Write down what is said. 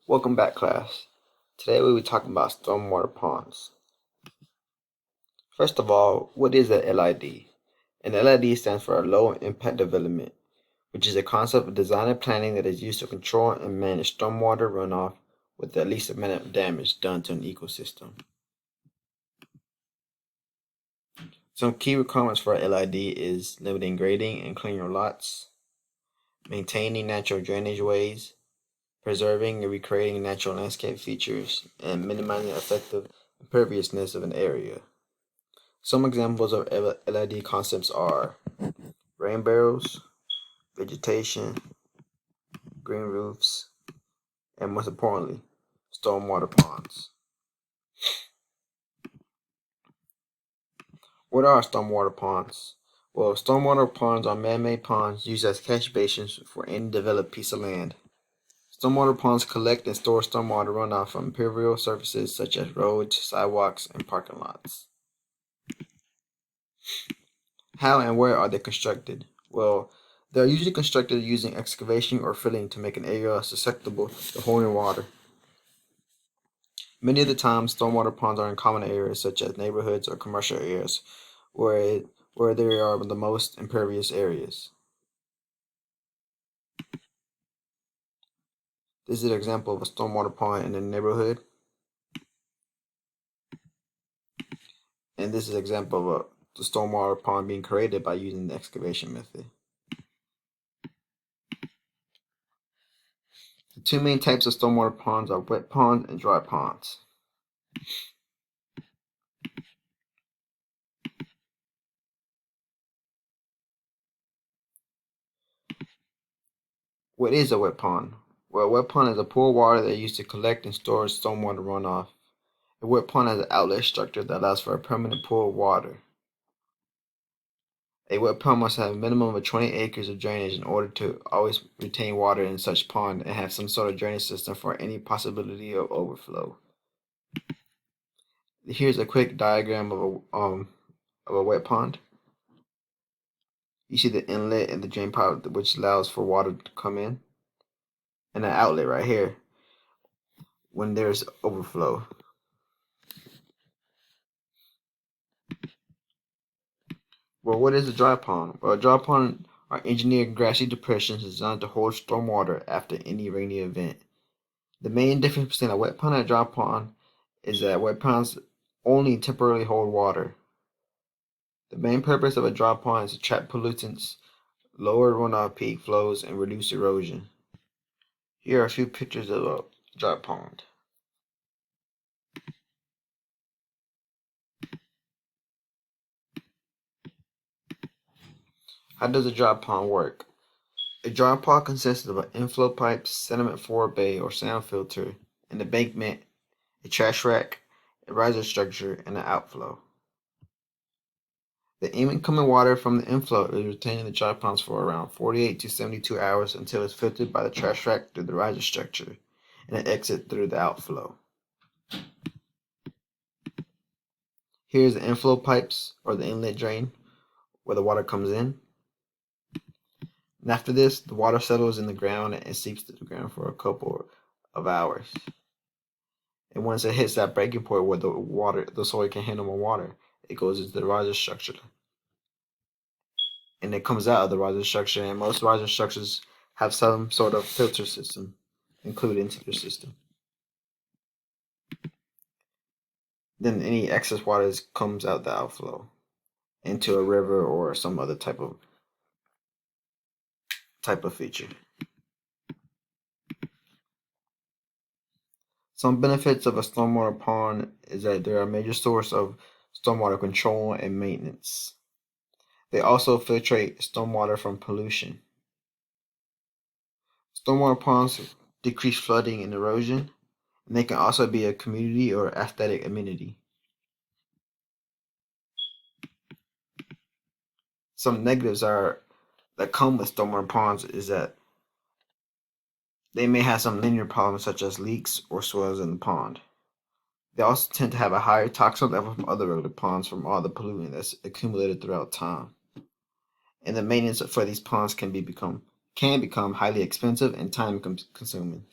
Welcome back, class. Today we'll be talking about stormwater ponds. First of all, what is a LID? An LID stands for a low impact development, which is a concept of design and planning that is used to control and manage stormwater runoff with the least amount of damage done to an ecosystem. Some key requirements for a LID is limiting grading and clearing your lots, maintaining natural drainage ways, preserving and recreating natural landscape features, and minimizing effective imperviousness of an area. Some examples of LID concepts are rain barrels, vegetation, green roofs, and most importantly, stormwater ponds. What are stormwater ponds? Well, stormwater ponds are man-made ponds used as catch basins for any developed piece of land. Stormwater ponds collect and store stormwater runoff from impervious surfaces such as roads, sidewalks, and parking lots. How and where are they constructed? Well, they are usually constructed using excavation or filling to make an area susceptible to holding water. Many of the times, stormwater ponds are in common areas such as neighborhoods or commercial areas where they are the most impervious areas. This is an example of a stormwater pond in a neighborhood. And this is an example of the stormwater pond being created by using the excavation method. The two main types of stormwater ponds are wet ponds and dry ponds. What is a wet pond? Well, a wet pond is a pool of water that is used to collect and store stormwater runoff. A wet pond has an outlet structure that allows for a permanent pool of water. A wet pond must have a minimum of 20 acres of drainage in order to always retain water in such pond and have some sort of drainage system for any possibility of overflow. Here's a quick diagram of a wet pond. You see the inlet and the drain pipe, which allows for water to come in, and an outlet right here when there's overflow. Well, what is a dry pond? Well, a dry pond are engineered grassy depressions designed to hold storm water after any rainy event. The main difference between a wet pond and a dry pond is that wet ponds only temporarily hold water. The main purpose of a dry pond is to trap pollutants, lower runoff peak flows, and reduce erosion. Here are a few pictures of a dry pond. How does a dry pond work? A dry pond consists of an inflow pipe, sediment forward bay or sound filter, an embankment, a trash rack, a riser structure, and an outflow. The incoming water from the inflow is retained in the dry ponds for around 48 to 72 hours until it's filtered by the trash rack through the riser structure and it exits through the outflow. Here's the inflow pipes or the inlet drain where the water comes in. And after this, the water settles in the ground and seeps to the ground for a couple of hours. And once it hits that breaking point where the soil can handle more water, it goes into the riser structure. And it comes out of the riser structure, and most riser structures have some sort of filter system included into their system. Then any excess water comes out the outflow into a river or some other type of feature. Some benefits of a stormwater pond is that they're a major source of stormwater control and maintenance. They also filtrate stormwater from pollution. Stormwater ponds decrease flooding and erosion, and they can also be a community or aesthetic amenity. Some negatives that come with stormwater ponds is that they may have some linear problems such as leaks or swells in the pond. They also tend to have a higher toxic level from other regular ponds from all the pollutant that's accumulated throughout time. And the maintenance for these ponds can become highly expensive and time consuming.